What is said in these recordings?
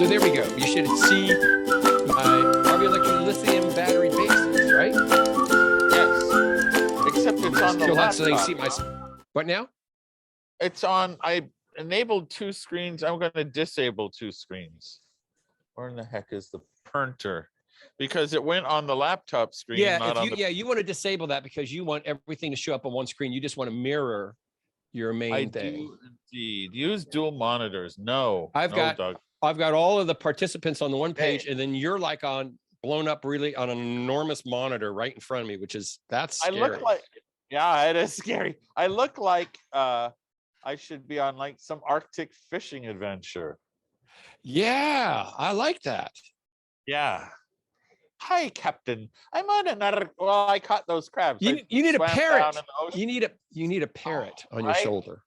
So there we go. You should see my RV Electric lithium battery bases, right? Yes. Except it's on the laptop. So they see my. What now? It's on. I enabled 2 screens. I'm going to disable 2 screens. Where in the heck is the printer? Because it went on the laptop screen. Yeah, not if you on the... you want to disable that because you want everything to show up on one screen. You just want to mirror your main thing. I do indeed. Use dual monitors. No, I've got all of the participants on the one page, and then you're like blown up really on an enormous monitor right in front of me, that's scary. I look like, yeah, it is scary. I look like I should be on like some Arctic fishing adventure. Yeah, I like that. Yeah. Hi, Captain. I'm on another. Well, I caught those crabs. You need a parrot. You need a parrot on your shoulder.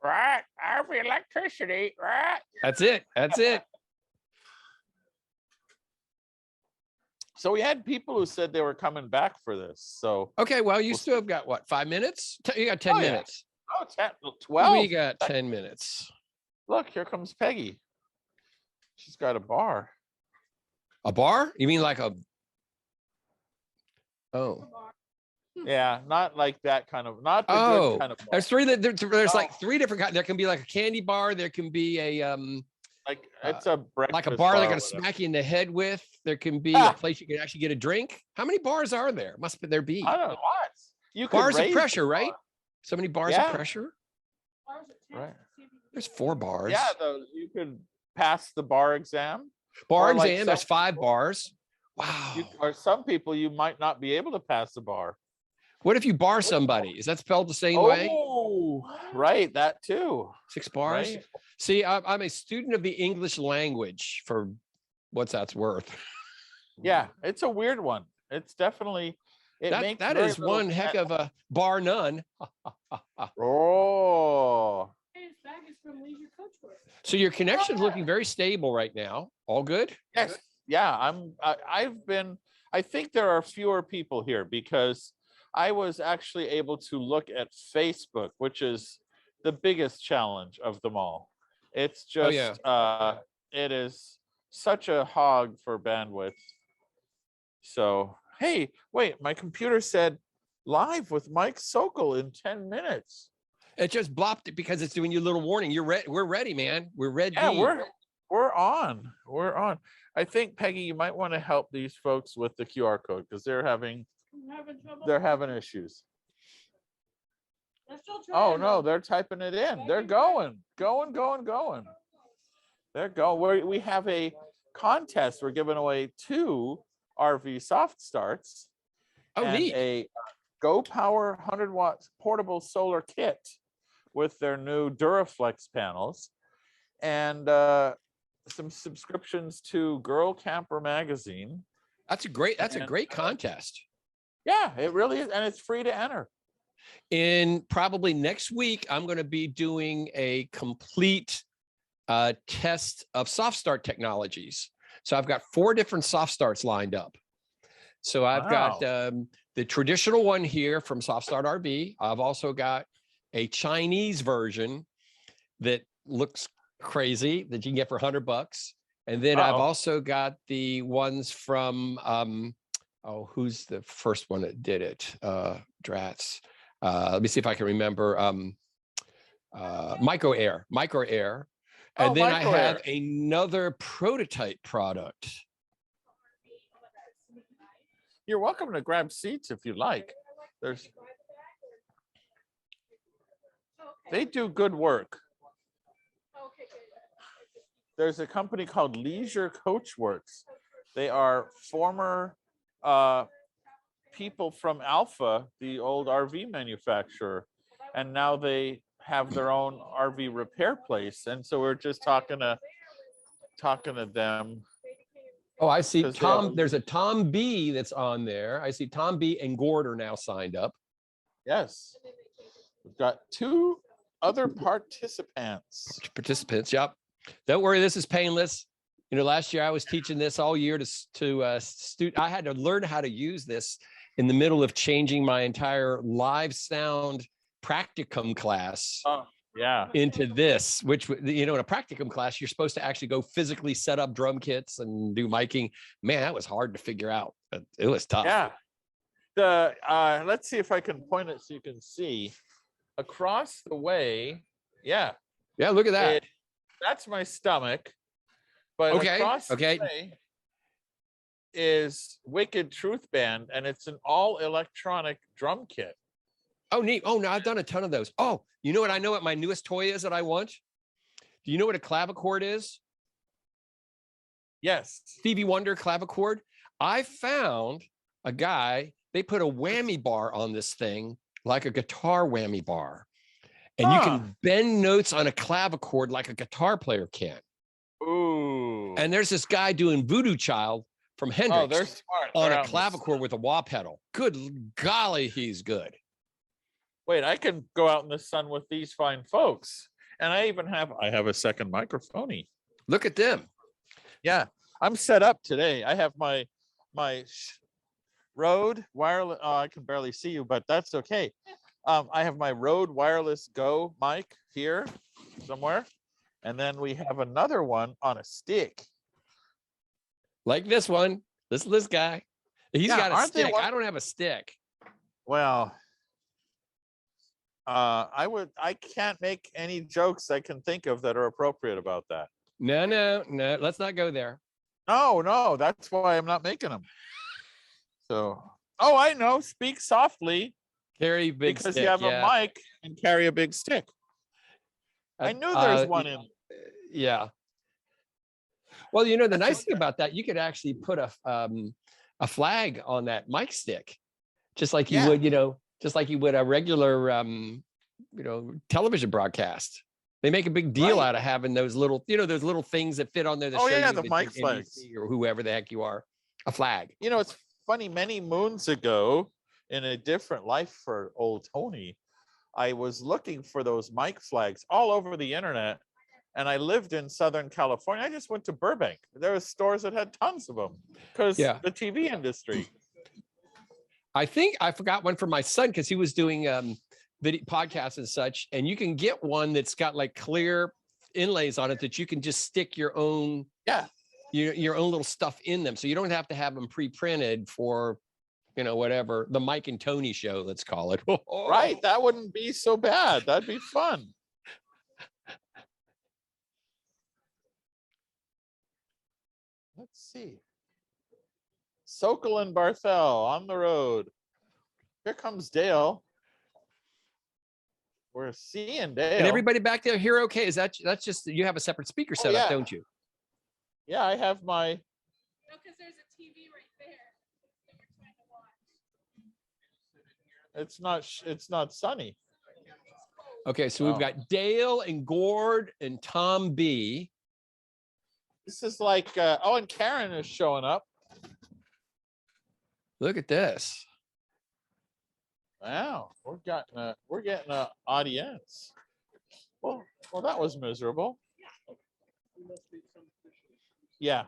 Right. RV electricity. Right. That's it. That's it. So we had people who said they were coming back for this. So okay, well, you still have got what, 5 minutes? You got 10 minutes. Oh, 10, 12. We got 10 minutes. Look, here comes Peggy. She's got a bar. A bar? You mean like a? Oh. Yeah, not like that kind of. Not the good kind of bar. There's three. There's like 3 different kinds. There can be like a candy bar. There can be a like it's a breakfast like a bar they're gonna smack you in the head with. There can be a place you can actually get a drink. How many bars are there? There be. I don't know what. You bars of pressure, right? So many bars of pressure. Right. There's 4 bars. Yeah, you could pass the bar exam. Bar exam. There's 5 bars. Wow. Or some people you might not be able to pass the bar. What if you bar somebody? Is that spelled the same way? Oh, right. That too. 6 bars. Right. See, I'm a student of the English language for what's that's worth. Yeah, it's a weird one. It's definitely. That is one heck of a bar none. Oh. So your connection is looking very stable right now. All good? Yes. Yeah. I think there are fewer people here because I was actually able to look at Facebook, which is the biggest challenge of them all. It's just, it is such a hog for bandwidth. So, hey, wait, my computer said live with Mike Sokol in 10 minutes. It just blopped it because it's doing you a little warning. You're ready. We're ready, man. We're ready. Yeah, we're on. We're on. I think, Peggy, you might want to help these folks with the QR code because they're having issues. Oh no, they're typing it in. They're going. They're going. We have a contest. We're giving away 2 RV soft starts. Oh, and neat. A Go Power 100-watt portable solar kit with their new Duraflex panels, and some subscriptions to Girl Camper magazine. That's a great contest. Yeah, it really is, and it's free to enter. In probably next week, I'm going to be doing a complete test of soft start technologies. So I've got 4 different soft starts lined up. So I've got the traditional one here from Soft Start RV. I've also got a Chinese version that looks crazy that you can get for $100. And then I've also got the ones from who's the first one that did it? Drats. Let me see if I can remember. Micro Air. And then I have another prototype product. You're welcome to grab seats if you like. They do good work. There's a company called Leisure Coachworks. They are former people from Alpha, the old RV manufacturer, and now they have their own RV repair place. And so we're just talking to them. Oh, I see Tom. There's a Tom B that's on there. I see Tom B and Gord are now signed up. Yes. We've got 2 other participants. Yep. Don't worry, this is painless. You know, last year I was teaching this all year to students. I had to learn how to use this in the middle of changing my entire live sound practicum class Yeah. into this, which, you know, in a practicum class, you're supposed to actually go physically set up drum kits and do miking. Man, that was hard to figure out. It was tough. Yeah. Let's see if I can point it so you can see across the way. Yeah. Yeah, look at that. That's my stomach. But Okay. across the way is Wicked Truth Band, and it's an all electronic drum kit. Oh, neat. Oh, no, I've done a ton of those. Oh, you know what? I know what my newest toy is that I want. Do you know what a clavichord is? Yes. Stevie Wonder clavichord. I found a guy, they put a whammy bar on this thing, like a guitar whammy bar. And you can bend notes on a clavichord like a guitar player can. Ooh. And there's this guy doing Voodoo Child from Hendrix they're smart. on They're a clavichord with a wah pedal. Good golly, he's good. Wait, I can go out in the sun with these fine folks. And I have a second microphone. Look at them. Yeah, I'm set up today. I have my Rode wireless. Oh, I can barely see you, but that's okay. I have my Rode Wireless Go mic here somewhere. And then we have another one on a stick. Like this one. This guy. He's got a stick. I don't have a stick. Well, I can't make any jokes I can think of that are appropriate about that. No. Let's not go there. No, that's why I'm not making them. So, I know. Speak softly. Carry big because stick, you have a mic and carry a big stick. I knew there's one in. Yeah. Well, you know, the nice thing about that, you could actually put a flag on that mic stick, just like you would, just like you would a regular, television broadcast. They make a big deal out of having those little, those little things that fit on there. That show you the mic flags, or whoever the heck you are, a flag. It's funny. Many moons ago, in a different life for old Tony, I was looking for those mic flags all over the internet. And I lived in Southern California. I just went to Burbank. There were stores that had tons of them because the TV industry. I think I forgot one for my son because he was doing video podcasts and such. And you can get one that's got like clear inlays on it that you can just stick your own, your own little stuff in them. So you don't have to have them pre-printed for, whatever, the Mike and Tony show, let's call it. Right. That wouldn't be so bad. That'd be fun. Let's see. Sokol and Barthel on the road. Here comes Dale. We're seeing Dale. And everybody back there here okay? That's just, you have a separate speaker set up, don't you? Yeah, I have my. No, because there's a TV right there that we're trying to watch. It's not sunny. Okay, so we've got Dale and Gord and Tom B. This is like, and Karen is showing up. Look at this. Wow, we're getting an audience. Well, that was miserable. Yeah.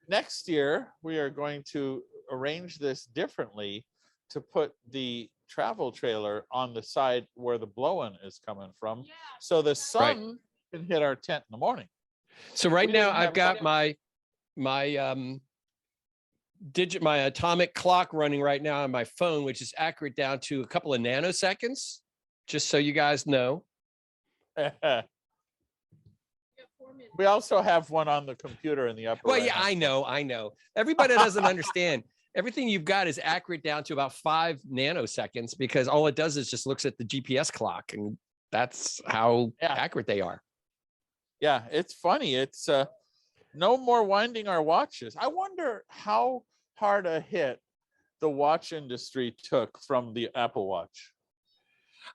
Next year, we are going to arrange this differently to put the travel trailer on the side where the blow-in is coming from, so the sun can hit our tent in the morning. So right now I've got my atomic clock running right now on my phone, which is accurate down to a couple of nanoseconds, just so you guys know. We also have one on the computer in the upper. Well, I know. Everybody doesn't understand. Everything you've got is accurate down to about 5 nanoseconds because all it does is just looks at the GPS clock, and that's how accurate they are. Yeah, it's funny. It's no more winding our watches. I wonder how hard a hit the watch industry took from the Apple Watch.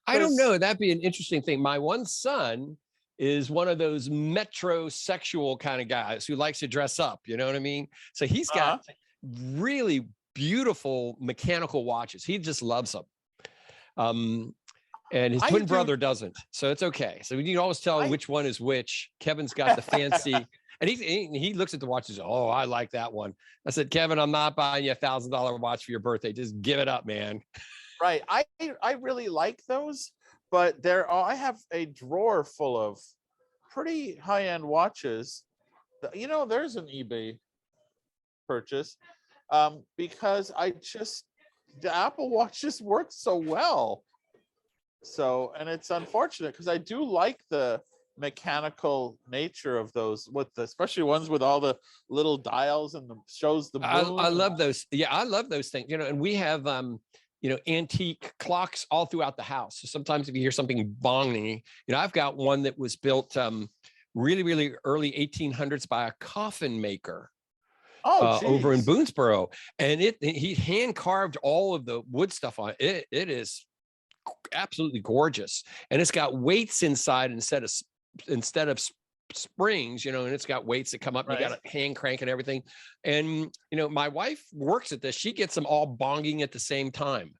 I don't know. That'd be an interesting thing. My one son is one of those metrosexual kind of guys who likes to dress up. You know what I mean? So he's got really beautiful mechanical watches. He just loves them. And his twin brother doesn't. So it's okay. So you can always tell which one is which. Kevin's got the fancy. And he looks at the watch and says, "Oh, I like that one." I said, "Kevin, I'm not buying you $1,000 watch for your birthday. Just give it up, man." Right. I really like those, but I have a drawer full of pretty high-end watches. You know, there's an eBay purchase, because the Apple Watch just works so well. So, and it's unfortunate because I do like the mechanical nature of those, especially ones with all the little dials and shows the moon. I love those. Yeah, I love those things. And we have antique clocks all throughout the house. So sometimes if you hear something bonging, I've got one that was built really, really early 1800s by a coffin maker. Over in Boonesboro, and he hand carved all of the wood stuff on it. It is absolutely gorgeous, and it's got weights inside instead of springs, and it's got weights that come up. And you got a hand crank and everything. And my wife works at this. She gets them all bonging at the same time.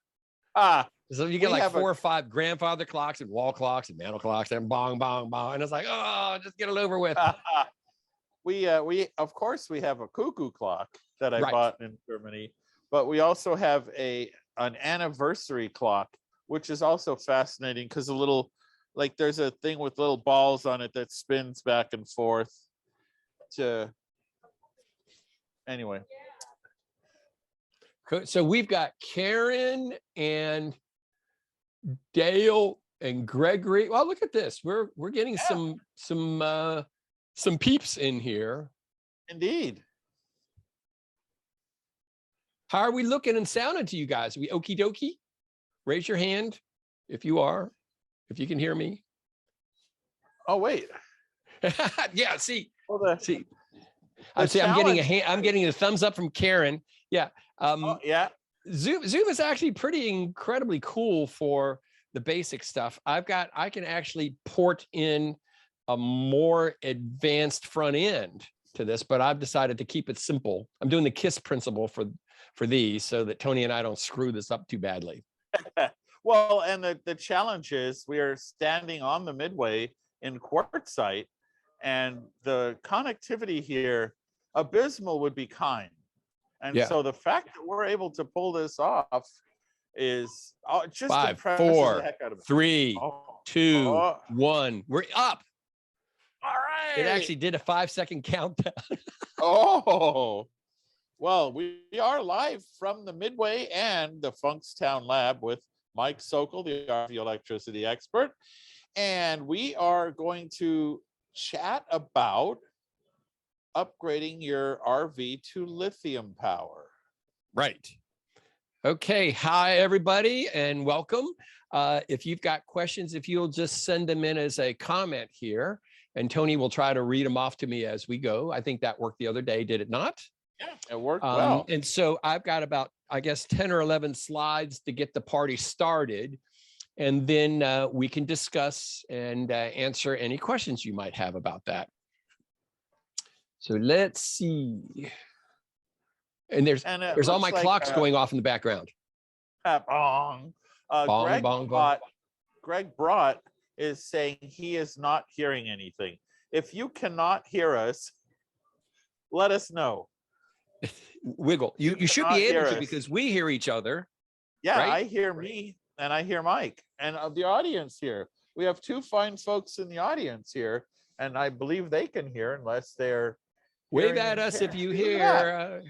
So you get like 4 or 5 grandfather clocks and wall clocks and mantle clocks and bong, bong, bong, and it's like, oh, just get it over with. We of course we have a cuckoo clock that I bought in Germany, but we also have an anniversary clock, which is also fascinating because there's a thing with little balls on it that spins back and forth. Anyway. So we've got Karen and Dale and Gregory. Well, look at this. We're getting some peeps in here. Indeed. How are we looking and sounding to you guys? Are we okie dokie? Raise your hand if you can hear me. Oh, wait. Yeah, see. See. I'm getting a thumbs up from Karen. Yeah. Yeah. Zoom is actually pretty incredibly cool for the basic stuff. I can actually port in a more advanced front end to this, but I've decided to keep it simple. I'm doing the KISS principle for these so that Tony and I don't screw this up too badly. Well, and the challenge is we are standing on the Midway in Quartzsite, and the connectivity here, abysmal would be kind. And so the fact that we're able to pull this off is just 5, 4, 3, 2, 1. We're up. All right. It actually did a 5-second countdown. Oh, well, we are live from the Midway and the Funkstown Lab with Mike Sokol, the RV electricity expert. And we are going to chat about upgrading your RV to lithium power. Right. Okay. Hi, everybody, and welcome. If you've got questions, if you'll just send them in as a comment here, and Tony will try to read them off to me as we go. I think that worked the other day, did it not? Yeah, it worked well. And so I've got about, 10 or 11 slides to get the party started. And then we can discuss and answer any questions you might have about that. So let's see. And there's all my clocks going off in the background. Bong. Greg Brott is saying he is not hearing anything. If you cannot hear us, let us know. Wiggle. You should be able to, because we hear each other. Yeah, right? I hear me and I hear Mike and the audience here. We have 2 fine folks in the audience here, and I believe they can hear unless they're wave at us if you hear.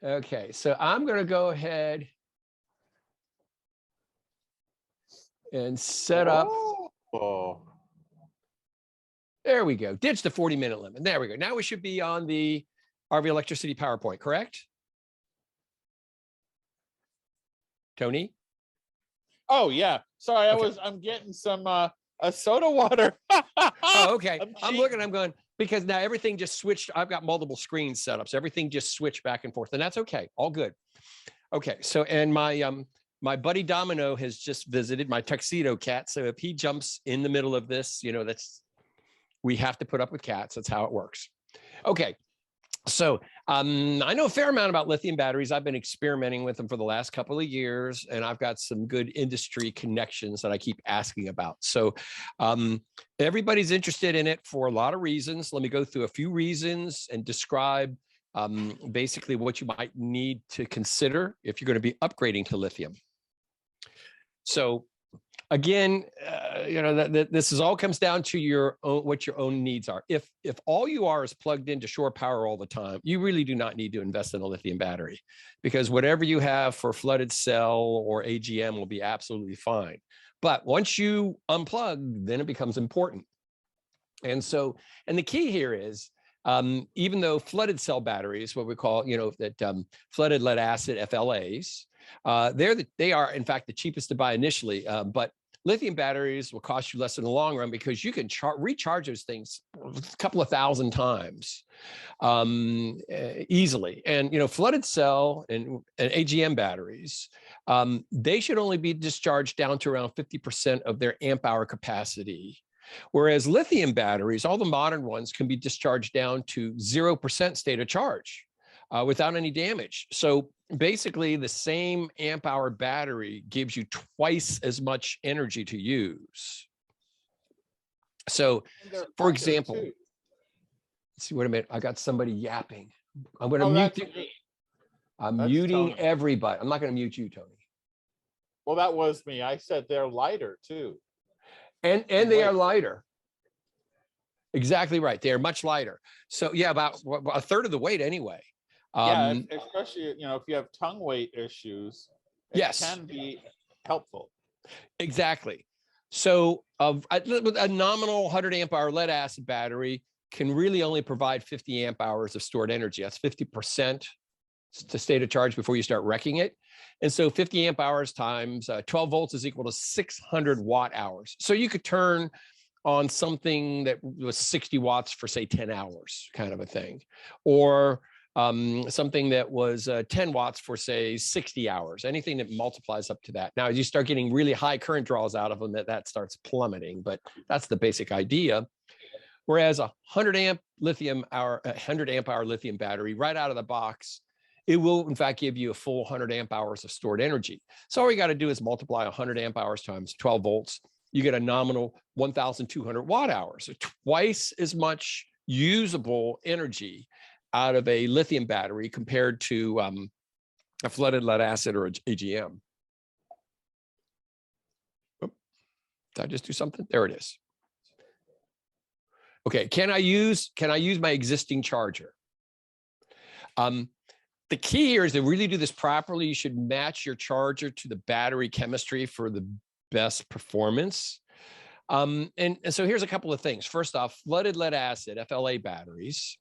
Okay, so I'm going to go ahead and set up. Oh. There we go. Ditch the 40-minute limit. There we go. Now we should be on the RV electricity PowerPoint, correct? Tony? Oh, yeah. Sorry, I'm getting some a soda water. Oh, okay. I'm looking, I'm going, because now everything just switched. I've got multiple screens set up, so everything just switched back and forth, and that's okay. All good. Okay, so, and my buddy Domino has just visited, my tuxedo cat. So if he jumps in the middle of this, we have to put up with cats. That's how it works. Okay. So I know a fair amount about lithium batteries. I've been experimenting with them for the last couple of years, and I've got some good industry connections that I keep asking about. So everybody's interested in it for a lot of reasons. Let me go through a few reasons and describe basically what you might need to consider if you're going to be upgrading to lithium. So again, this is all comes down to your own, what your own needs are. If all you are is plugged into shore power all the time, you really do not need to invest in a lithium battery, because whatever you have for flooded cell or AGM will be absolutely fine. But once you unplug, then it becomes important. And so, and the key here is, even though flooded cell batteries, what we call, flooded lead acid FLAs, they are in fact the cheapest to buy initially, but lithium batteries will cost you less in the long run, because you can recharge those things a couple of thousand times easily. And flooded cell and AGM batteries, they should only be discharged down to around 50% of their amp hour capacity. Whereas lithium batteries, all the modern ones, can be discharged down to 0% state of charge without any damage. So basically the same amp hour battery gives you twice as much energy to use. So for example, let's see, wait a minute, I got somebody yapping. I'm going to mute. I'm muting everybody. I'm not going to mute you, Tony. Well, that was me. I said they're lighter too. And they are lighter. Exactly right. They are much lighter. So yeah, about a third of the weight anyway. Yeah, especially if you have tongue weight issues, it can be helpful. Exactly. So with a nominal 100 amp hour lead acid battery can really only provide 50 amp hours of stored energy. That's 50% to state of charge before you start wrecking it. And so 50 amp hours times 12 volts is equal to 600 watt hours. So you could turn on something that was 60 watts for say 10 hours kind of a thing, or something that was 10 watts for say 60 hours, anything that multiplies up to that. Now, as you start getting really high current draws out of them, that starts plummeting, but that's the basic idea. Whereas a 100 amp hour lithium battery right out of the box, it will in fact give you a full 100 amp hours of stored energy. So all you got to do is multiply 100 amp hours times 12 volts. You get a nominal 1,200 watt hours, so twice as much usable energy out of a lithium battery compared to a flooded lead acid or an AGM. Oh, did I just do something? There it is. Okay, can I use my existing charger? The key here is to really do this properly. You should match your charger to the battery chemistry for the best performance. And so here's a couple of things. First off, flooded lead acid, FLA batteries,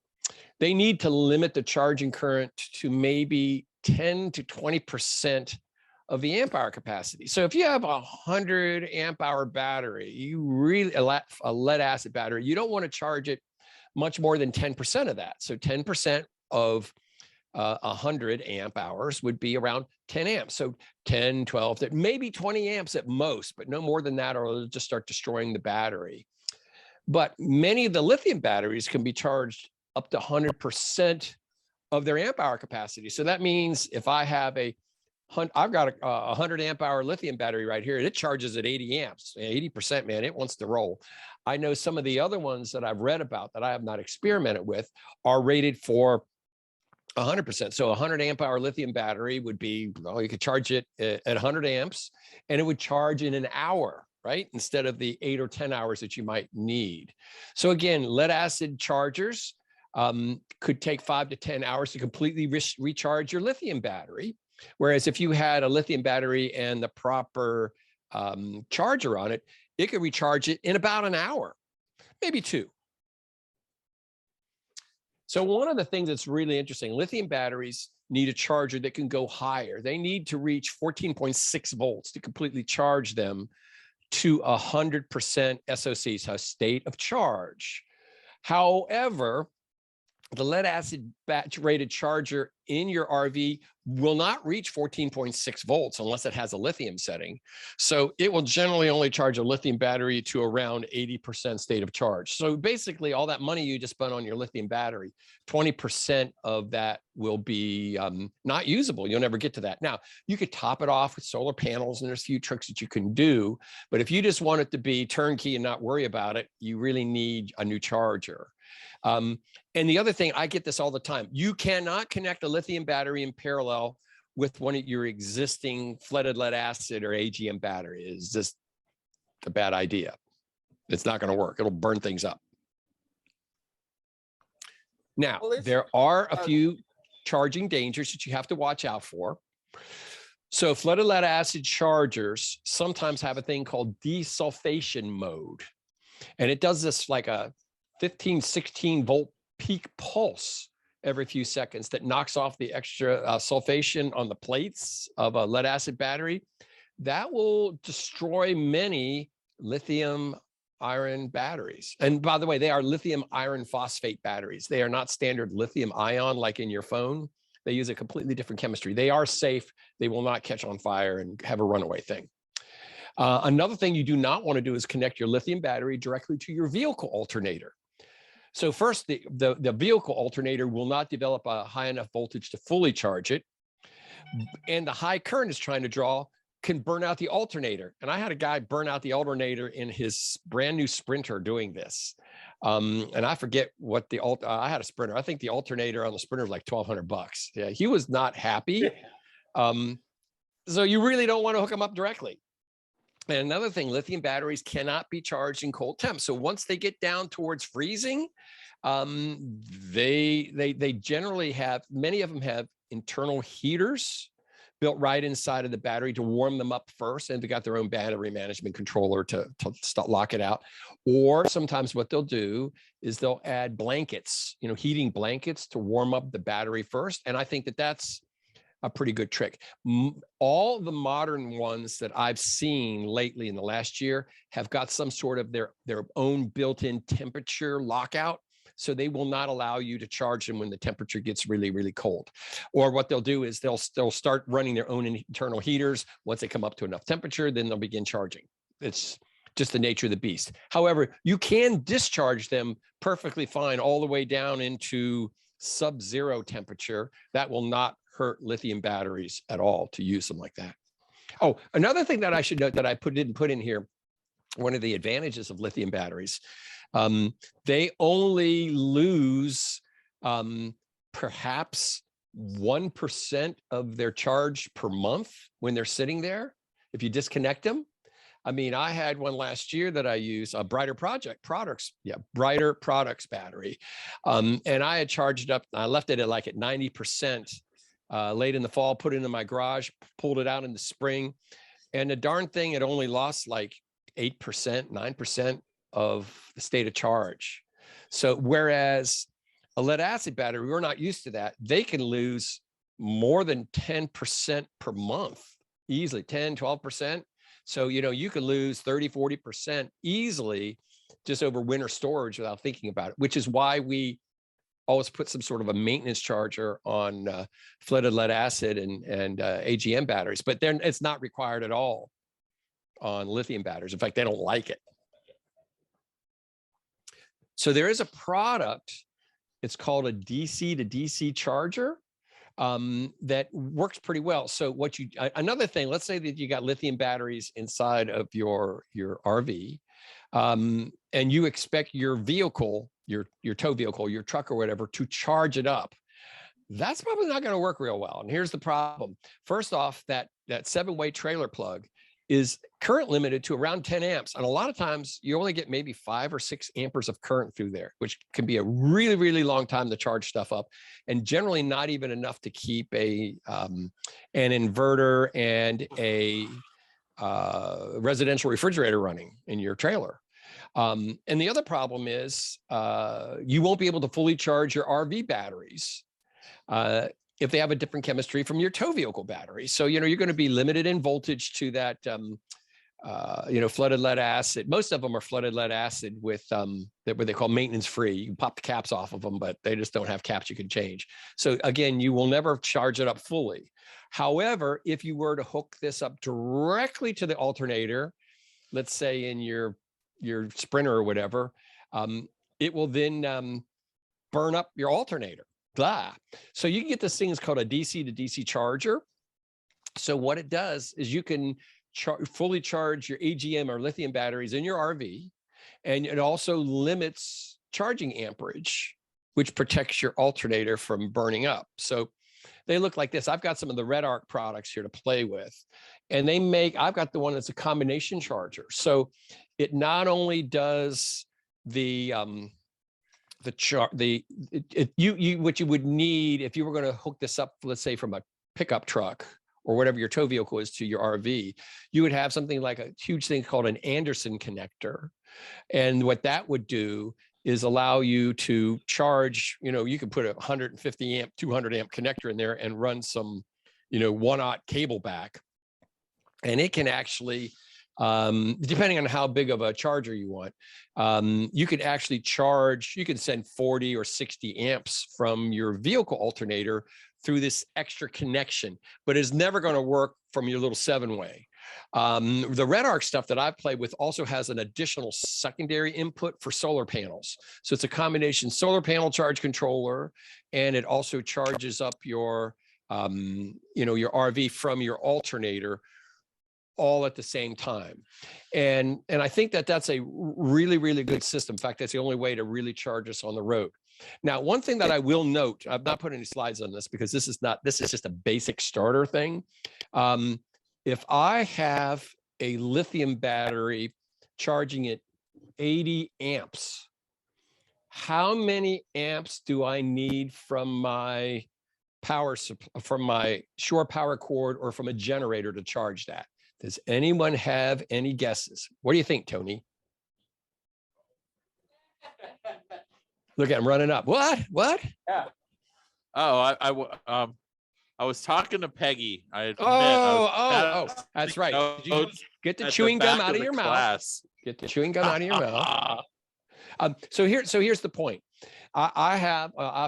they need to limit the charging current to maybe 10 to 20% of the amp hour capacity. So if you have a 100 amp hour battery, a lead acid battery, you don't want to charge it much more than 10% of that. So 10% of 100 amp hours would be around 10 amps. So 10, 12, maybe 20 amps at most, but no more than that, or it'll just start destroying the battery. But many of the lithium batteries can be charged up to 100% of their amp hour capacity. So that means if I have I've got a 100 amp hour lithium battery right here, and it charges at 80 amps, 80%, man, it wants to roll. I know some of the other ones that I've read about that I have not experimented with are rated for 100%. So a 100 amp hour lithium battery would be, well, you could charge it at 100 amps and it would charge in an hour, right? Instead of the 8 or 10 hours that you might need. So again, lead acid chargers could take 5 to 10 hours to completely recharge your lithium battery. Whereas if you had a lithium battery and the proper charger on it, it could recharge it in about an hour, maybe 2. So one of the things that's really interesting, lithium batteries need a charger that can go higher. They need to reach 14.6 volts to completely charge them to 100% SOC, so state of charge. However, the lead acid batch rated charger in your RV will not reach 14.6 volts unless it has a lithium setting. So it will generally only charge a lithium battery to around 80% state of charge. So basically all that money you just spent on your lithium battery, 20% of that will be not usable. You'll never get to that. Now, you could top it off with solar panels, and there's a few tricks that you can do. But if you just want it to be turnkey and not worry about it, you really need a new charger. And the other thing, I get this all the time. You cannot connect a lithium battery in parallel with one of your existing flooded lead acid or AGM battery. It's just a bad idea. It's not going to work. It'll burn things up. Now, there are a few charging dangers that you have to watch out for. So flooded lead acid chargers sometimes have a thing called desulfation mode. And it does this like a 15, 16 volt peak pulse every few seconds that knocks off the extra sulfation on the plates of a lead acid battery. That will destroy many lithium iron batteries. And by the way, they are lithium iron phosphate batteries. They are not standard lithium ion like in your phone. They use a completely different chemistry. They are safe. They will not catch on fire and have a runaway thing. Another thing you do not want to do is connect your lithium battery directly to your vehicle alternator. So first, the vehicle alternator will not develop a high enough voltage to fully charge it. And the high current it's trying to draw can burn out the alternator. And I had a guy burn out the alternator in his brand new Sprinter doing this. And I forget what I had a Sprinter. I think the alternator on the Sprinter was like $1,200. Yeah, he was not happy. So you really don't want to hook them up directly. And another thing, lithium batteries cannot be charged in cold temps. So once they get down towards freezing, they generally have, many of them have internal heaters built right inside of the battery to warm them up first. And they've got their own battery management controller to lock it out. Or sometimes what they'll do is they'll add blankets, heating blankets to warm up the battery first. And I think that that's a pretty good trick. All the modern ones that I've seen lately in the last year have got some sort of their own built-in temperature lockout. So they will not allow you to charge them when the temperature gets really, really cold. Or what they'll do is they'll start running their own internal heaters. Once they come up to enough temperature, then they'll begin charging. It's just the nature of the beast. However, you can discharge them perfectly fine all the way down into sub-zero temperature. That will not hurt lithium batteries at all to use them like that. Oh, another thing that I should note that I didn't put in here, one of the advantages of lithium batteries, they only lose perhaps 1% of their charge per month when they're sitting there if you disconnect them. I mean, I had one last year that I used, a Brighter Products battery. And I had charged it up, I left it at 90%. Late in the fall, put it in my garage, pulled it out in the spring, and the darn thing, it only lost like 8%, 9% of the state of charge. So whereas a lead acid battery, we're not used to that. They can lose more than 10% per month, easily 10, 12%. So, you can lose 30, 40% easily just over winter storage without thinking about it, which is why we always put some sort of a maintenance charger on flooded lead acid and AGM batteries, but then it's not required at all on lithium batteries. In fact, they don't like it. So there is a product, it's called a DC to DC charger that works pretty well. So another thing, let's say that you got lithium batteries inside of your RV, and you expect your vehicle, your tow vehicle, your truck or whatever, to charge it up. That's probably not going to work real well. And here's the problem. First off, that 7-way trailer plug is current limited to around 10 amps. And a lot of times you only get maybe 5 or 6 amperes of current through there, which can be a really, really long time to charge stuff up, and generally not even enough to keep an inverter and a residential refrigerator running in your trailer. And the other problem is you won't be able to fully charge your RV batteries if they have a different chemistry from your tow vehicle battery. So, you're going to be limited in voltage to that flooded lead acid. Most of them are flooded lead acid with what they call maintenance free. You can pop the caps off of them, but they just don't have caps you can change. So again, you will never charge it up fully. However, if you were to hook this up directly to the alternator, let's say in your Sprinter or whatever, it will then burn up your alternator. Blah. So you can get this thing is called a DC to DC charger. So what it does is you can fully charge your AGM or lithium batteries in your RV, and it also limits charging amperage, which protects your alternator from burning up. So they look like this. I've got some of the Red Arc products here to play with, and I've got the one that's a combination charger. So it not only does what you would need if you were going to hook this up, let's say from a pickup truck or whatever your tow vehicle is to your RV, you would have something like a huge thing called an Anderson connector. And what that would do is allow you to charge, you can put a 150 amp, 200 amp connector in there and run some, 1/0 cable back. And it can actually, depending on how big of a charger you want, you could actually you can send 40 or 60 amps from your vehicle alternator through this extra connection, but it's never going to work from your little 7-way. The Red Arc stuff that I've played with also has an additional secondary input for solar panels. So it's a combination solar panel charge controller, and it also charges up your RV from your alternator all at the same time. And I think that's a really, really good system. In fact, that's the only way to really charge us on the road. Now, one thing that I will note, I've not put any slides on this because this is just a basic starter thing. If I have a lithium battery charging at 80 amps, how many amps do I need from my from my shore power cord or from a generator to charge that? Does anyone have any guesses? What do you think, Tony? Look at him running up. What? Yeah. Oh, I was talking to Peggy. I admit. That's right. Did you get the chewing gum out of your mouth? Get the chewing gum out of your mouth. So here's the point. I've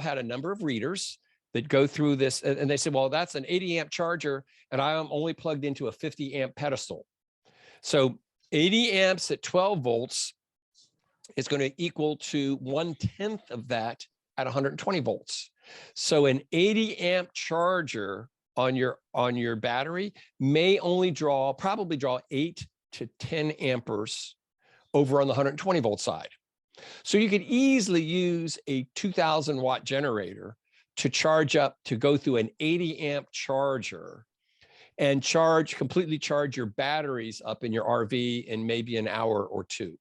had a number of readers that go through this, and they say, well, that's an 80 amp charger, and I am only plugged into a 50 amp pedestal. So 80 amps at 12 volts is going to equal to 1/10 of that at 120 volts. So an 80 amp charger on your battery may only probably draw 8 to 10 amperes over on the 120 volt side. So you could easily use a 2000 watt generator to go through an 80 amp charger and completely charge your batteries up in your RV in maybe an hour or two.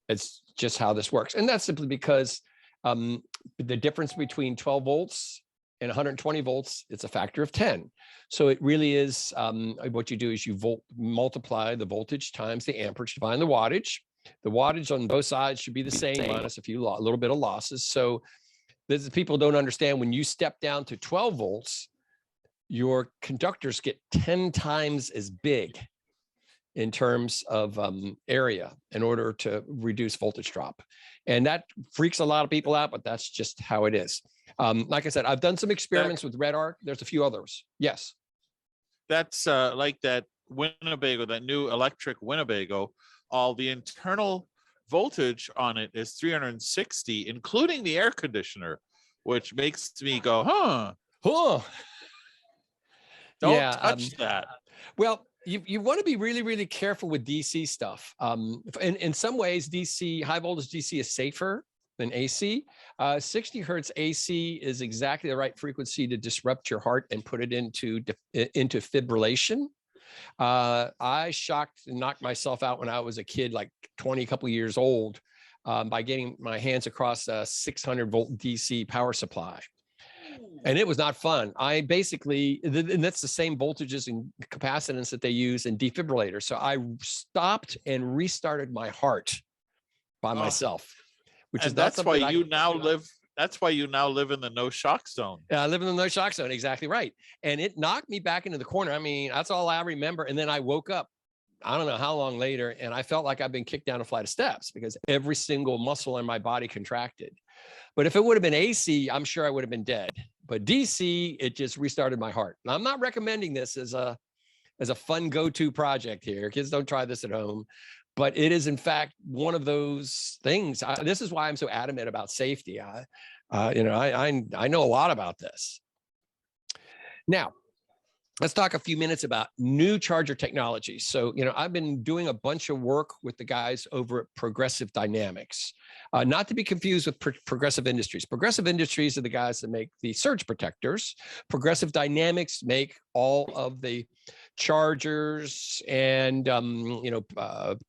It's just how this works. And that's simply because the difference between 12 volts and 120 volts, it's a factor of 10. So it really is, what you do is you multiply the voltage times the amperage to find the wattage. The wattage on both sides should be the same minus a little bit of losses. So people don't understand, when you step down to 12 volts, your conductors get 10 times as big in terms of area in order to reduce voltage drop. And that freaks a lot of people out, but that's just how it is. Like I said, I've done some experiments with Red Arc. There's a few others. Yes. That's like that Winnebago, that new electric Winnebago, all the internal voltage on it is 360, including the air conditioner, which makes me go, don't touch that. Well, you want to be really, really careful with DC stuff. In some ways, high voltage DC is safer than AC. 60 hertz AC is exactly the right frequency to disrupt your heart and put it into fibrillation. I shocked and knocked myself out when I was a kid, like 20 couple years old, by getting my hands across a 600 volt DC power supply. And it was not fun. And that's the same voltages and capacitance that they use in defibrillators. So I stopped and restarted my heart by myself, that's why you now live. That's why you now live in the no shock zone. Yeah, I live in the no shock zone. Exactly right. And it knocked me back into the corner. I mean, that's all I remember. And then I woke up I don't know how long later, and I felt like I've been kicked down a flight of steps because every single muscle in my body contracted. But if it would have been AC, I'm sure I would have been dead. But DC, it just restarted my heart. Now, I'm not recommending this as a fun go-to project here. Kids, don't try this at home. But it is, in fact, one of those things. This is why I'm so adamant about safety. I know a lot about this. Now, let's talk a few minutes about new charger technology. So, I've been doing a bunch of work with the guys over at Progressive Dynamics, not to be confused with Progressive Industries. Progressive Industries are the guys that make the surge protectors. Progressive Dynamics make all of the chargers and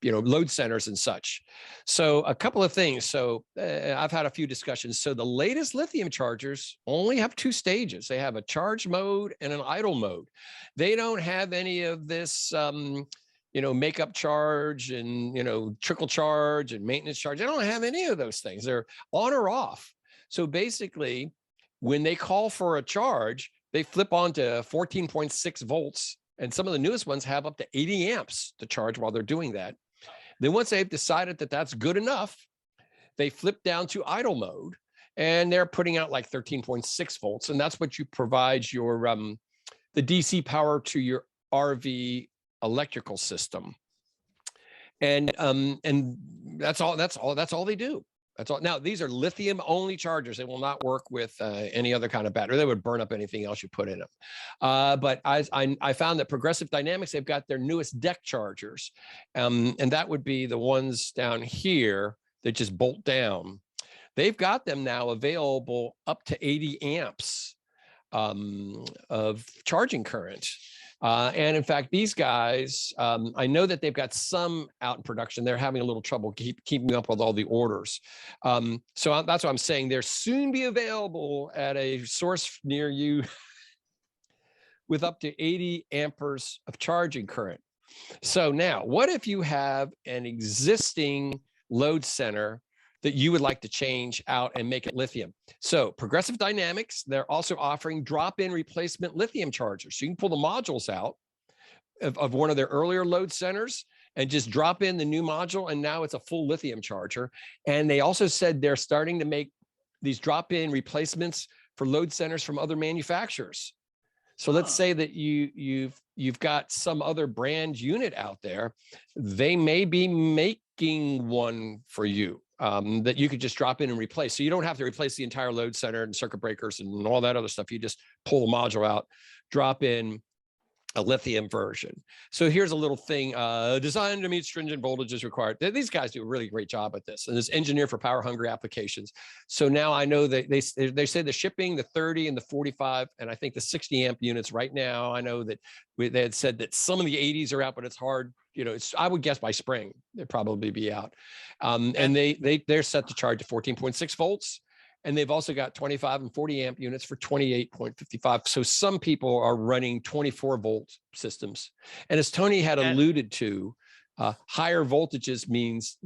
load centers and such. So a couple of things. So I've had a few discussions. So the latest lithium chargers only have 2 stages. They have a charge mode and an idle mode. They don't have any of this makeup charge and trickle charge and maintenance charge. They don't have any of those things. They're on or off. So basically, when they call for a charge, they flip on to 14.6 volts. And some of the newest ones have up to 80 amps to charge while they're doing that. Then once they've decided that that's good enough, they flip down to idle mode and they're putting out like 13.6 volts. And that's what you provide your the DC power to your RV electrical system. And that's all they do. That's all. Now, these are lithium only chargers. They will not work with any other kind of battery. They would burn up anything else you put in them. But I found that Progressive Dynamics, they've got their newest deck chargers. And that would be the ones down here that just bolt down. They've got them now available up to 80 amps of charging current. And in fact, these guys, I know that they've got some out in production. They're having a little trouble keeping up with all the orders. So that's what I'm saying. They'll soon be available at a source near you with up to 80 amperes of charging current. So now, what if you have an existing load center that you would like to change out and make it lithium? So Progressive Dynamics, they're also offering drop-in replacement lithium chargers. So you can pull the modules out of one of their earlier load centers and just drop in the new module, and now it's a full lithium charger. And they also said they're starting to make these drop-in replacements for load centers from other manufacturers. So let's say that you've got some other brand unit out there. They may be making one for you that you could just drop in and replace. So you don't have to replace the entire load center and circuit breakers and all that other stuff. You just pull the module out, drop in a lithium version. So here's a little thing, designed to meet stringent voltages required. These guys do a really great job at this, and it's engineered for power hungry applications. So now I know that they say the shipping, the 30 and the 45, and I think the 60 amp units right now, I know that they had said that some of the 80s are out, but it's hard. I would guess by spring, they'd probably be out. And they're set to charge to 14.6 volts. And they've also got 25 and 40 amp units for 28.55. So some people are running 24 volt systems. And as Tony had alluded to, higher voltages means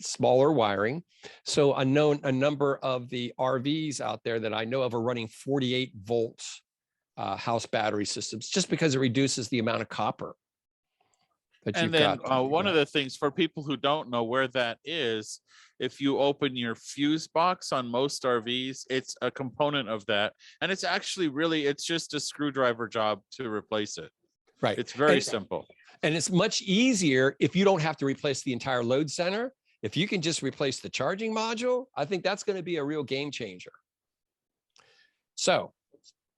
smaller wiring. So a number of the RVs out there that I know of are running 48 volts house battery systems, just because it reduces the amount of copper that you've got. And then one of the things for people who don't know where that is, if you open your fuse box on most RVs, it's a component of that. And it's actually it's just a screwdriver job to replace it. Right. It's very simple. And it's much easier if you don't have to replace the entire load center. If you can just replace the charging module, I think that's going to be a real game changer. So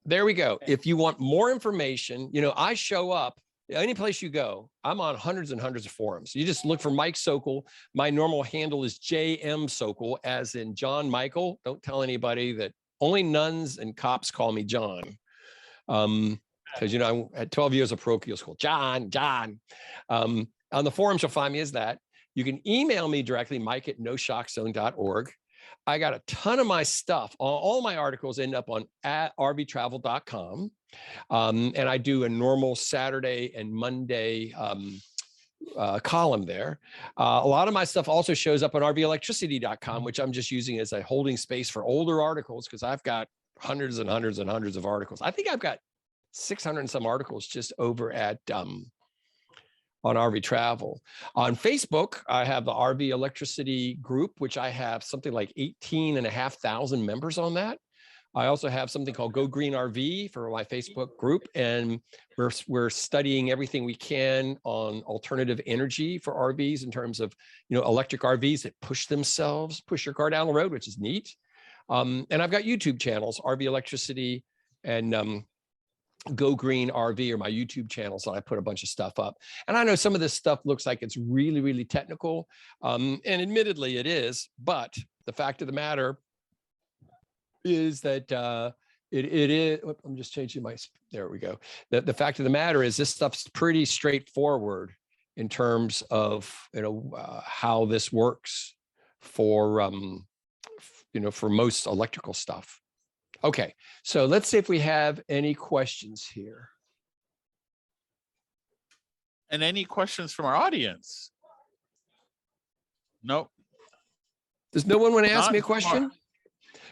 there we go. If you want more information, I show up any place you go. I'm on hundreds and hundreds of forums. You just look for Mike Sokol. My normal handle is JM Sokol, as in John Michael. Don't tell anybody that. Only nuns and cops call me John. Because, I had 12 years of parochial school. John. On the forums, you'll find me as that. You can email me directly, mike@noshockzone.org. I got a ton of my stuff. All my articles end up on rvtravel.com. And I do a normal Saturday and Monday column there. A lot of my stuff also shows up on rvelectricity.com, which I'm just using as a holding space for older articles, because I've got hundreds and hundreds and hundreds of articles. I think I've got 600 and some articles just over at on RV travel. On Facebook, I have the RV electricity group, which I have something like 18,500 members on that. I also have something called Go Green RV for my Facebook group, and we're studying everything we can on alternative energy for RVs in terms of, you know, electric RVs that push themselves, push your car down the road, which is neat. And I've got YouTube channels, RV Electricity and Go Green RV are my YouTube channels, and I put a bunch of stuff up. And I know some of this stuff looks like it's really, really technical, and admittedly it is, but the fact of the matter is that it is, I'm just changing my, there we go. The fact of the matter is this stuff's pretty straightforward in terms of, you know, how this works for, you know, for most electrical stuff. Okay, so let's see if we have any questions here. And any questions from our audience? Nope. Does no one want to ask me a Not question?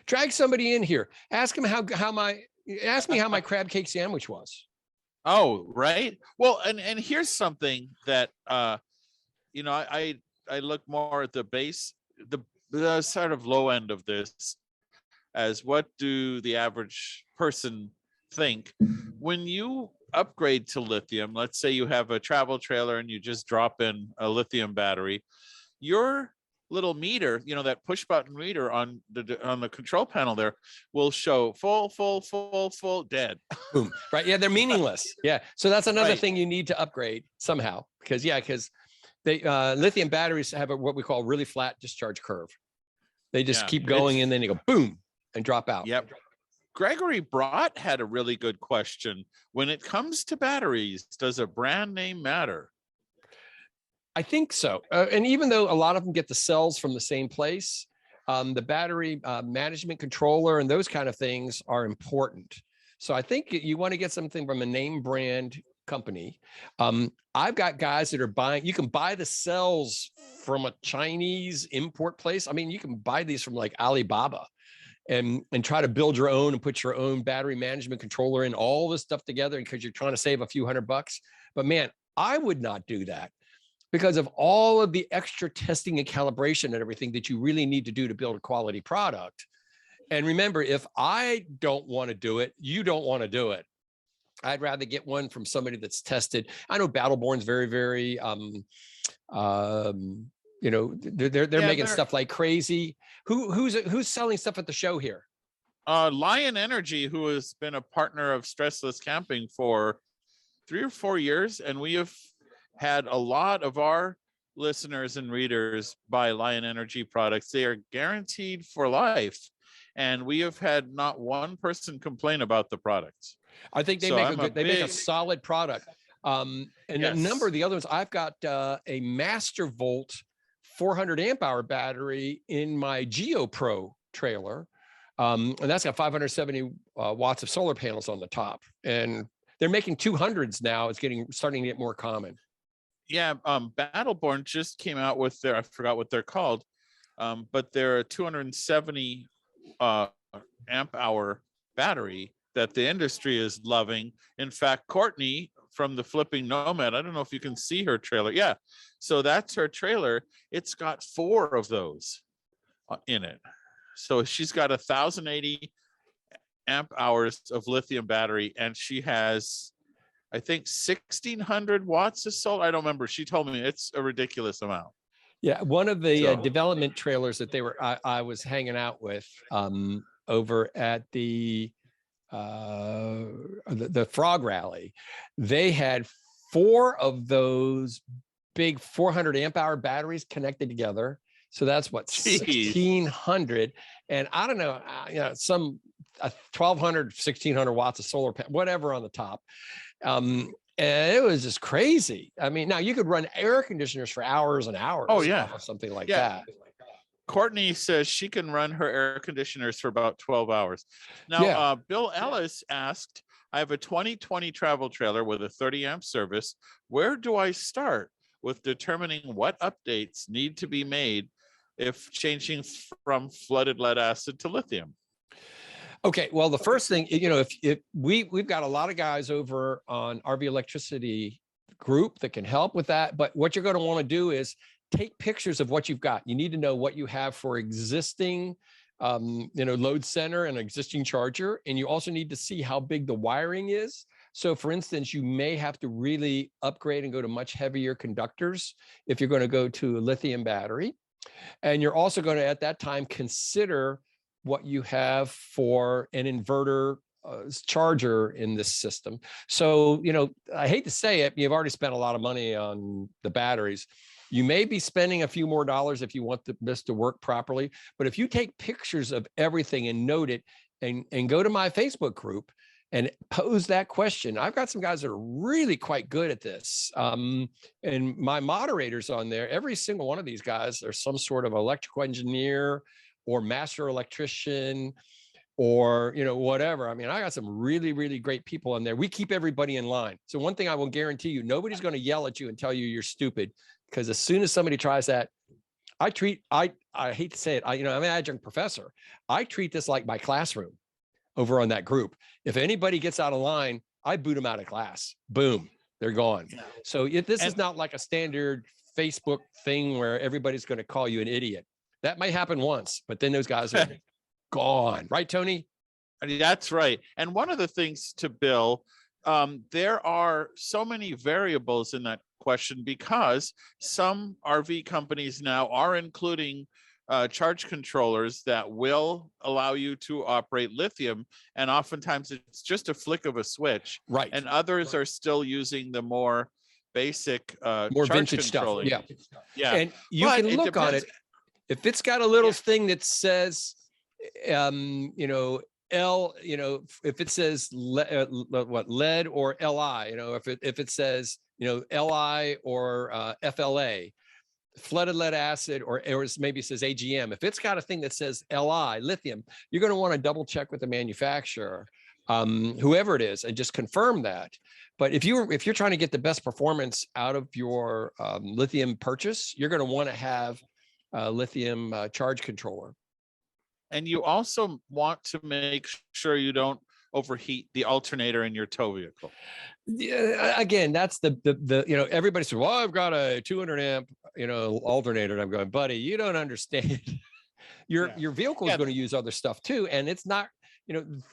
Drag somebody in here. Ask him ask me how my crab cake sandwich was. Oh, right. Well, and here's something that you know, I look more at the base, the sort of low end of this, as what do the average person think when you upgrade to lithium? Let's say you have a travel trailer and you just drop in a lithium battery. Your little meter, you know, that push button meter on the control panel there will show full, dead. Boom. Right. Yeah, they're meaningless. Yeah. So that's another Right. thing you need to upgrade somehow, because they lithium batteries have what we call really flat discharge curve. They just keep going and then they go boom and drop out. Yep. Gregory Brott had a really good question. When it comes to batteries, does a brand name matter? I think so. And even though a lot of them get the cells from the same place, the battery management controller and those kind of things are important. So I think you want to get something from a name brand company. I've got guys that are buying, you can buy the cells from a Chinese import place. I mean, you can buy these from like Alibaba and try to build your own and put your own battery management controller in, all this stuff together because you're trying to save a few $100. But man, I would not do that, because of all of the extra testing and calibration and everything that you really need to do to build a quality product. And remember, if I don't want to do it, you don't want to do it. I'd rather get one from somebody that's tested. I know Battleborn's very, very, you know, they're making stuff like crazy. Who's selling stuff at the show here? Lion Energy, who has been a partner of Stressless Camping for 3 or 4 years, and we have had a lot of our listeners and readers buy Lion Energy products. They are guaranteed for life, and we have had not one person complain about the products. I think they make a solid product. And a number of the other ones, I've got a Master Volt 400 amp hour battery in my GeoPro trailer, and that's got 570 watts of solar panels on the top. And they're making 200s now. It's starting to get more common. Yeah, Battleborn just came out with their, I forgot what they're called, but they're a 270 amp hour battery that the industry is loving. In fact, Courtney from the Flipping Nomad, I don't know if you can see her trailer. Yeah, so that's her trailer. It's got 4 of those in it. So she's got 1,080 amp hours of lithium battery, and she has, I think, 1,600 watts of solar. I don't remember. She told me it's a ridiculous amount. Yeah, one of the development trailers that I was hanging out with over at the Frog Rally, they had 4 of those big 400 amp hour batteries connected together. So that's what, 1,600, and I don't know, you know, some 1,200, 1,600 watts of solar panel, whatever on the top. And it was just crazy. I mean, now you could run air conditioners for hours and hours. Oh yeah, or something like that. Courtney says she can run her air conditioners for about 12 hours. Now, Bill Ellis asked, I have a 2020 travel trailer with a 30 amp service. Where do I start with determining what updates need to be made if changing from flooded lead acid to lithium? Okay, well, the first thing, you know, if we've got a lot of guys over on RV Electricity group that can help with that. But what you're going to want to do is take pictures of what you've got. You need to know what you have for existing load center and existing charger. And you also need to see how big the wiring is. So for instance, you may have to really upgrade and go to much heavier conductors if you're going to go to a lithium battery. And you're also going to, at that time, consider what you have for an inverter charger in this system. So, I hate to say it, you've already spent a lot of money on the batteries. You may be spending a few more dollars if you want this to work properly. But if you take pictures of everything and note it and go to my Facebook group and pose that question. I've got some guys that are really quite good at this. And my moderators on there, every single one of these guys are some sort of electrical engineer or master electrician or, whatever. I mean, I got some really, really great people on there. We keep everybody in line. So one thing I will guarantee you, nobody's going to yell at you and tell you you're stupid, because as soon as somebody tries that, I hate to say it, I'm an adjunct professor. I treat this like my classroom over on that group. If anybody gets out of line, I boot them out of class. Boom, they're gone. So this is not like a standard Facebook thing where everybody's going to call you an idiot. That might happen once, but then those guys are gone. Right, Tony? That's right. And one of the things to Bill, there are so many variables in that question because some RV companies now are including charge controllers that will allow you to operate lithium, and oftentimes it's just a flick of a switch. Right. And others are still using the more basic more charge vintage controlling. stuff. Yeah. And you can look on it. If it's got a little thing that says, if it says lead or Li, if it says, Li or FLA, flooded lead acid, or maybe it says AGM. If it's got a thing that says Li, lithium, you're going to want to double check with the manufacturer, whoever it is, and just confirm that. But if you're trying to get the best performance out of your lithium purchase, you're going to want to have a lithium charge controller. And you also want to make sure you don't overheat the alternator in your tow vehicle. Yeah, again, that's the everybody says, well, I've got a 200 amp alternator, and I'm going, buddy, you don't understand. Your vehicle is going to use other stuff too, and it's not,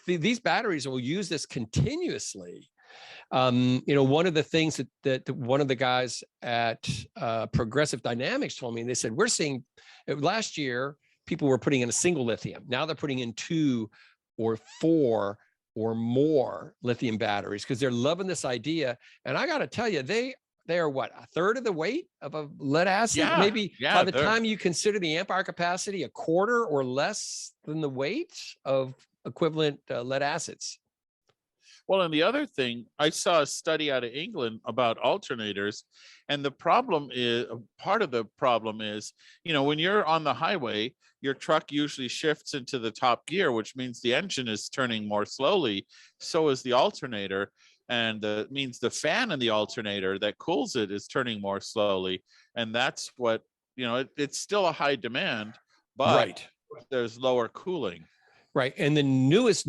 these batteries will use this continuously. One of the things that one of the guys at Progressive Dynamics told me, they said, we're seeing last year people were putting in a single lithium. Now they're putting in 2 or 4 or more lithium batteries because they're loving this idea. And I got to tell you, they are what, a third of the weight of a lead acid? Yeah, maybe by the time you consider the amp hour capacity, a quarter or less than the weight of equivalent lead acids. Well, and the other thing, I saw a study out of England about alternators, and the problem is, part of the problem is, when you're on the highway, your truck usually shifts into the top gear, which means the engine is turning more slowly. So is the alternator, and it means the fan in the alternator that cools it is turning more slowly. And that's what, it's still a high demand, but there's lower cooling. Right. And the newest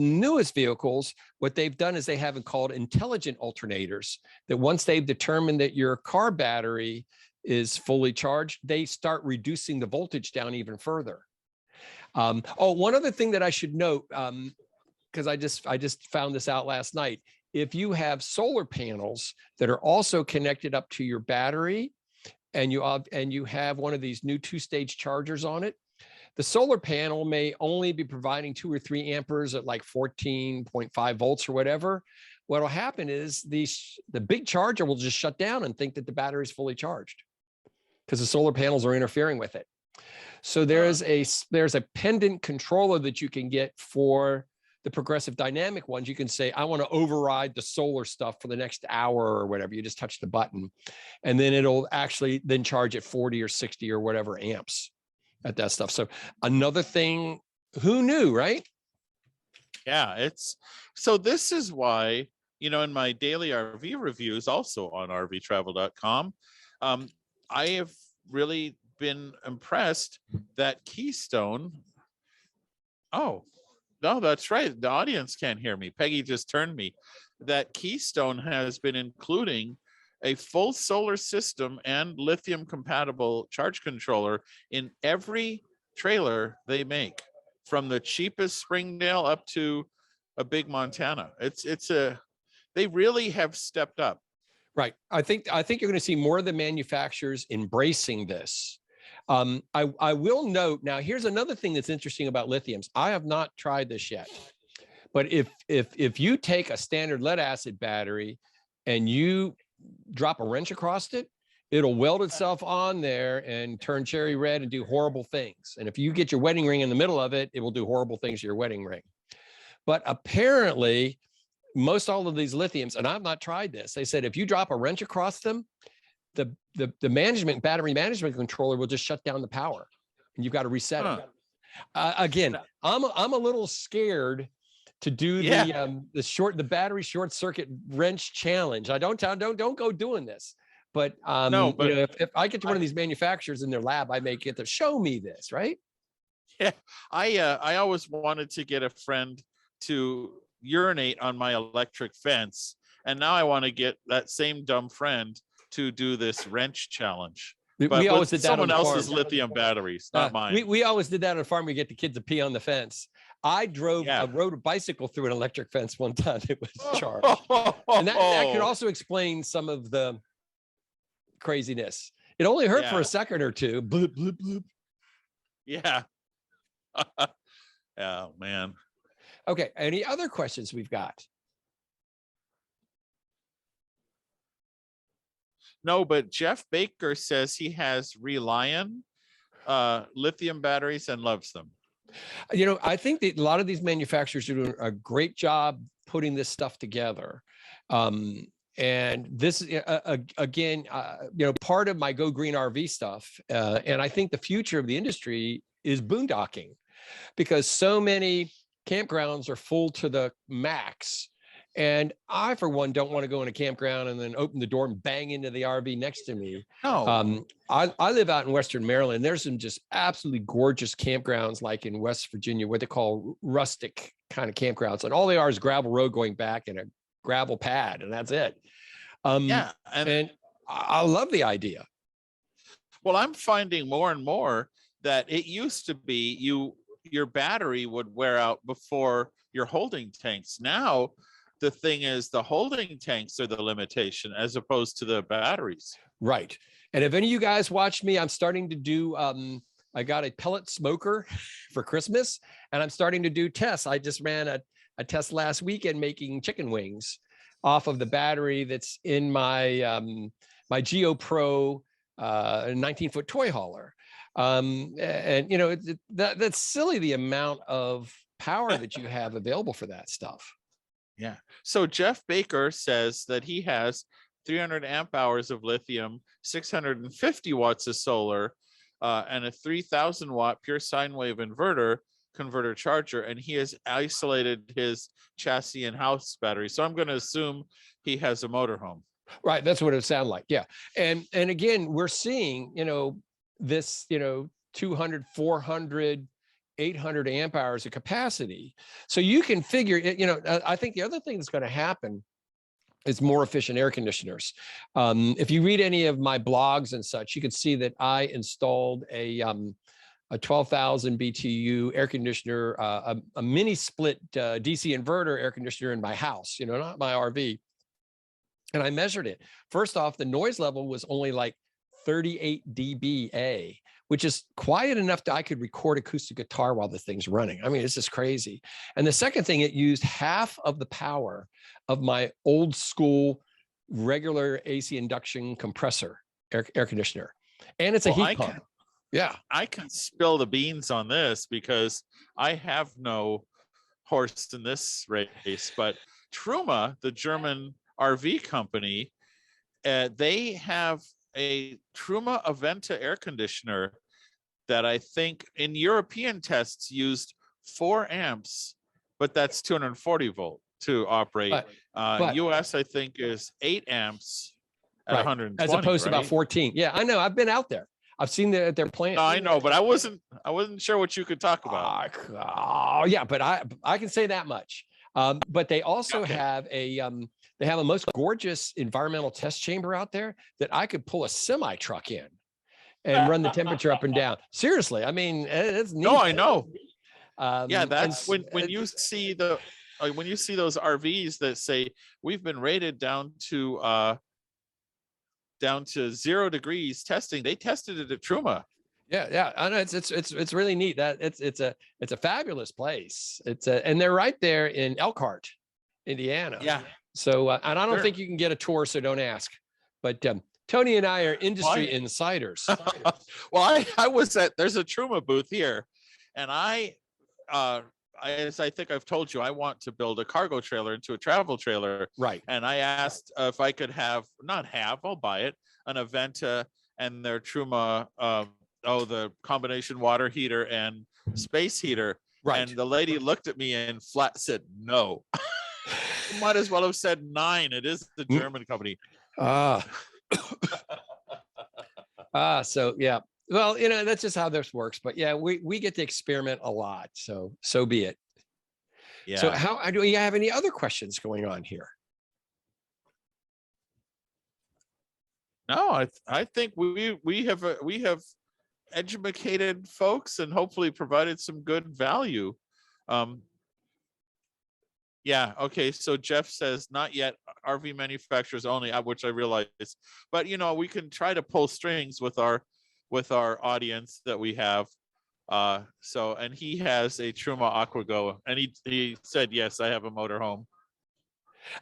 vehicles, what they've done is they have it called intelligent alternators, that once they've determined that your car battery is fully charged, they start reducing the voltage down even further. One other thing that I should note, because I just found this out last night. If you have solar panels that are also connected up to your battery, and you have one of these new 2-stage chargers on it, the solar panel may only be providing 2 or 3 amperes at like 14.5 volts or whatever. What will happen is the big charger will just shut down and think that the battery is fully charged because the solar panels are interfering with it. So there's a pendant controller that you can get for the Progressive Dynamic ones. You can say, I want to override the solar stuff for the next hour or whatever. You just touch the button, and then it'll actually then charge at 40 or 60 or whatever amps at that stuff. So another thing, who knew, right? Yeah, so this is why, in my daily RV reviews, also on rvtravel.com, I have really been impressed that Keystone. Oh, no, that's right. The audience can't hear me. Peggy just turned me. That Keystone has been including a full solar system and lithium compatible charge controller in every trailer they make, from the cheapest Springdale up to a big Montana. They really have stepped up. Right. I think you're going to see more of the manufacturers embracing this. I will note now. Here's another thing that's interesting about lithiums. I have not tried this yet, but if you take a standard lead acid battery and you drop a wrench across it, it'll weld itself on there and turn cherry red and do horrible things. And if you get your wedding ring in the middle of it, it will do horrible things to your wedding ring. But apparently, most all of these lithiums, and I've not tried this, they said if you drop a wrench across them, the battery management controller will just shut down the power, and you've got to reset it. Again, I'm a little scared to do the battery short circuit wrench challenge. I don't go doing this. But, no, but you know, if I get to one of these manufacturers in their lab, I may get to show me this, right? Yeah, I always wanted to get a friend to urinate on my electric fence, and now I want to get that same dumb friend to do this wrench challenge. But we always did that someone on the else's farm. lithium batteries, not mine. We always did that on the farm. We get the kids to pee on the fence. I rode a bicycle through an electric fence one time. It was charged. And that could also explain some of the craziness. It only hurt for a second or two. Bloop, bloop, bloop. Yeah. Oh, man. Okay. Any other questions we've got? No, but Jeff Baker says he has Relion lithium batteries and loves them. You know, I think that a lot of these manufacturers are doing a great job putting this stuff together. And this is, again, you know, part of my Go Green RV stuff. And I think the future of the industry is boondocking, because so many campgrounds are full to the max. And I, for one, don't want to go in a campground and then open the door and bang into the RV next to me. No. I live out in Western Maryland. There's some just absolutely gorgeous campgrounds, like in West Virginia, what they call rustic kind of campgrounds. And all they are is gravel road going back and a gravel pad, and that's it. Yeah. And I love the idea. Well, I'm finding more and more that it used to be your battery would wear out before your holding tanks. Now, the thing is, the holding tanks are the limitation as opposed to the batteries. Right. And if any of you guys watch me, I'm starting to do, I got a pellet smoker for Christmas, and I'm starting to do tests. I just ran a test last weekend making chicken wings off of the battery that's in my my Geo Pro 19-foot toy hauler. And you know, that's silly, the amount of power that you have available for that stuff. Yeah. So Jeff Baker says that he has 300 amp hours of lithium, 650 watts of solar, and a 3,000 watt pure sine wave converter charger, and he has isolated his chassis and house battery. So I'm going to assume he has a motorhome. Right. That's what it sounds like. Yeah. And again, we're seeing, you know, this, you know, 200, 400, 800 amp hours of capacity. So you can figure it, you know, I think the other thing that's going to happen is more efficient air conditioners. If you read any of my blogs and such, you can see that I installed a 12,000 BTU air conditioner, a mini split DC inverter air conditioner in my house, you know, not my RV. And I measured it. First off, the noise level was only like 38 dBA, which is quiet enough that I could record acoustic guitar while the thing's running. I mean, it's just crazy. And the second thing, it used half of the power of my old school regular AC induction compressor air conditioner. And it's a heat pump. Yeah. I can spill the beans on this because I have no horse in this race, but Truma, the German RV company, they have a Truma Aventa air conditioner that I think in European tests used 4 amps, but that's 240 volt to operate. But US, I think, is 8 amps at 120, as opposed to about 14. Yeah, I know. I've been out there. I've seen their plant. No, I know, but I wasn't sure what you could talk about. Oh yeah, but I can say that much. But they also Okay. have they have a most gorgeous environmental test chamber out there that I could pull a semi truck in and run the temperature up and down. Seriously, I mean, it's neat. No, I know. Yeah, And that's when you see the when you see those RVs that say we've been rated down to 0 degrees testing. They tested it at Truma. yeah, I know it's really neat. That it's a fabulous place. And they're right there in Elkhart, Indiana. Yeah. So and I don't Sure. think you can get a tour, so don't ask. But Tony and I are industry insiders. Well, I was at, there's a Truma booth here, and as I think I've told you, I want to build a cargo trailer into a travel trailer. Right. And I asked if I could I'll buy it, an Aventa and their Truma, the combination water heater and space heater. Right. And the lady looked at me and flat said, no. Might as well have said 9. It is the German company. So yeah. Well, that's just how this works. But yeah, we get to experiment a lot. So be it. Yeah. So how do you have any other questions going on here? No, I think we have educated folks and hopefully provided some good value. Yeah. Okay. So Jeff says not yet, RV manufacturers only, which I realize, but we can try to pull strings with our audience that we have. And he has a Truma Aquago, and he said, yes, I have a motorhome.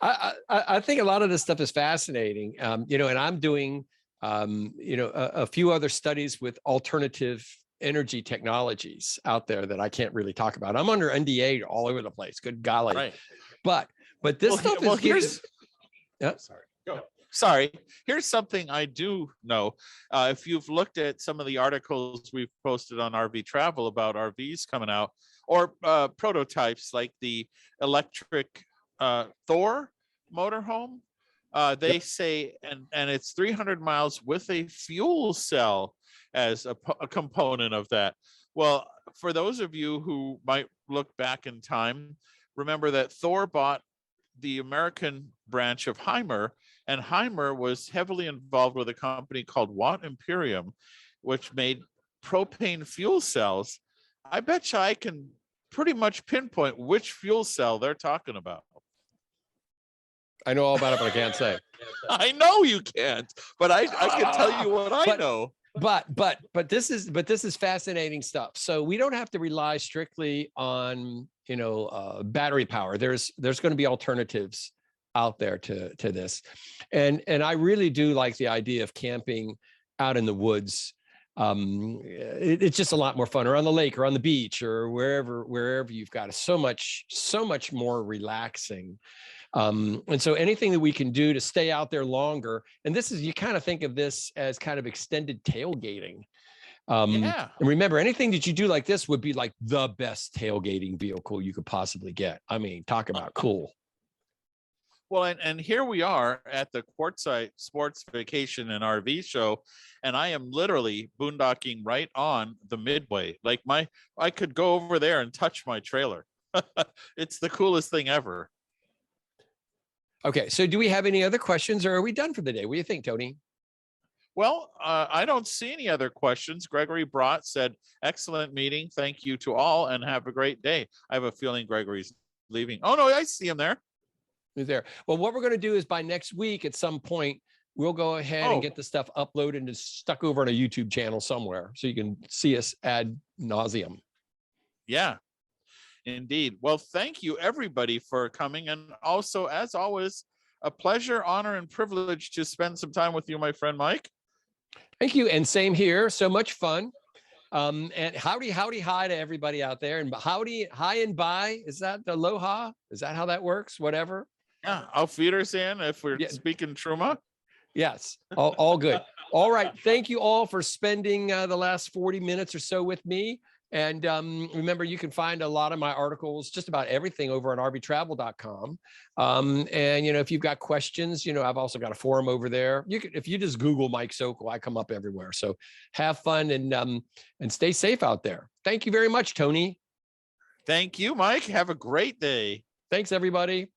I think a lot of this stuff is fascinating. And I'm doing a few other studies with alternative energy technologies out there that I can't really talk about. I'm under NDA all over the place. Good golly. Right. But this stuff is here's yeah. Sorry. Go. Sorry. Here's something I do know. If you've looked at some of the articles we've posted on RV Travel about RVs coming out, or prototypes like the electric Thor motorhome, they say, and it's 300 miles with a fuel cell as a component of that. Well, for those of you who might look back in time, remember that Thor bought the American branch of Heimer, and Heimer was heavily involved with a company called Watt Imperium, which made propane fuel cells. I bet you I can pretty much pinpoint which fuel cell they're talking about. I know all about it, but I can't say. I know you can't, but I can tell you what I know. But this is fascinating stuff. So we don't have to rely strictly on battery power. There's going to be alternatives out there to this, and I really do like the idea of camping out in the woods. It's just a lot more fun, or on the lake, or on the beach, or wherever you've got it. So much more relaxing. And so anything that we can do to stay out there longer, and you kind of think of this as kind of extended tailgating. Yeah. And remember, anything that you do like this would be like the best tailgating vehicle you could possibly get. I mean, talk about cool. Well, and here we are at the Quartzsite Sports Vacation and RV Show, and I am literally boondocking right on the midway. Like I could go over there and touch my trailer. It's the coolest thing ever. Okay, so do we have any other questions, or are we done for the day? What do you think, Tony? Well, I don't see any other questions. Gregory Brott said, excellent meeting. Thank you to all, and have a great day. I have a feeling Gregory's leaving. Oh, no, I see him there. He's there. Well, what we're going to do is by next week at some point, we'll go ahead and get the stuff uploaded and stuck over on a YouTube channel somewhere, so you can see us ad nauseum. Yeah, indeed. Well, thank you, everybody, for coming. And also, as always, a pleasure, honor, and privilege to spend some time with you, my friend Mike. Thank you. And same here. So much fun. And howdy, hi to everybody out there. And howdy, hi and bye. Is that the aloha? Is that how that works? Whatever. Yeah, auf Wiedersehen if we're speaking Truma. Yes, all good. All right. Thank you all for spending the last 40 minutes or so with me. And remember, you can find a lot of my articles, just about everything, over on rvtravel.com. And, if you've got questions, I've also got a forum over there. If you just Google Mike Sokol, I come up everywhere. So have fun and stay safe out there. Thank you very much, Tony. Thank you, Mike. Have a great day. Thanks, everybody.